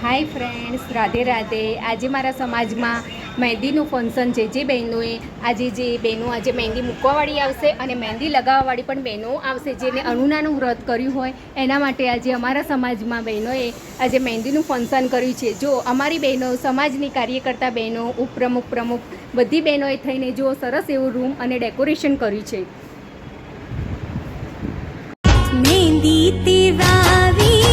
Hi friends, Radhe Radhe. આજે મારા સમાજમાં મહેંદીનું ફંક્શન છે. જે બહેનોએ આજે મહેંદી મૂકવાવાળી આવશે અને મહેંદી લગાવવાવાળી પણ બહેનો આવશે, જેને અનુનાનું વ્રત કર્યું હોય એના માટે આજે અમારા સમાજમાં બહેનોએ આજે મહેંદીનું ફંક્શન કર્યું છે. જો અમારી બહેનો, સમાજની કાર્યકર્તા બહેનો, ઉપપ્રમુખ બધી બહેનોએ થઈને જો સરસ એવું રૂમ અને ડેકોરેશન કર્યું છે. મહેંદી તેવાવી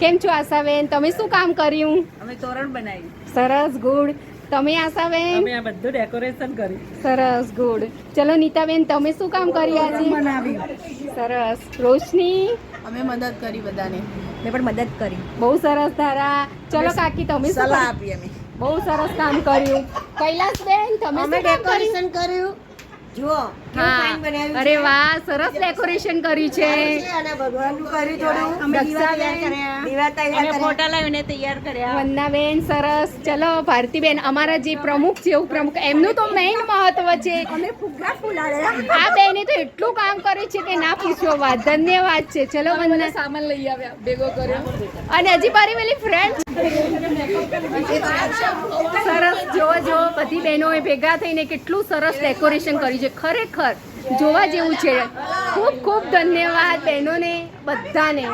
કેમ છો આશાબેન? તમે શું કામ કર્યું? અમે તોરણ બનાવી. સરસ, ગુડ. તમે આશાબેન? અમે આ બધું ડેકોરેશન કર્યું. સરસ, ગુડ. ચલો નીતાબેન, તમે શું કામ કર્યા છે? બનાવી. સરસ. રોશની? અમે મદદ કરી બધાને. મેં પણ મદદ કરી. બહુ સરસ તારા. ચલો કાકી, તમે શું સલાહ આપી અમે. બહુ સરસ કામ કર્યું. કૈલાસબેન, તમે શું કામ કર્યું? કર્યું. જુઓ હા, અરે વાહ, સરસ ડેકોરેશન કર્યું છે. અને ભગવાનનું કર્યું થોડું. અમે દીવા તૈયાર કર્યા. ફોટા લાવીને તૈયાર કર્યા. વંદનાબેન, સરસ. ચલો ભારતીબેન, અમારા જે પ્રમુખ છે ઉપપ્રમુખ, એમનું તો મેઇન મહત્વ છે. અમે ફુગ્ગા ફૂલાડ્યા. આ બેને તો એટલું કામ કર્યું છે કે ના પૂછો વાત. ધન્યવાદ છે. ચલો વંદના, સામાન લઈ આવ્યા, ભેગો કર્યો. અને હજી મારી પેલી ફ્રેન્ડ સરસ. જો બધી બહેનોએ ભેગા થઈને કેટલું સરસ ડેકોરેશન કર્યું છે. ખરેખર જોવા જેવું છે. ખૂબ ખૂબ ધન્યવાદ બહેનોને બધાને.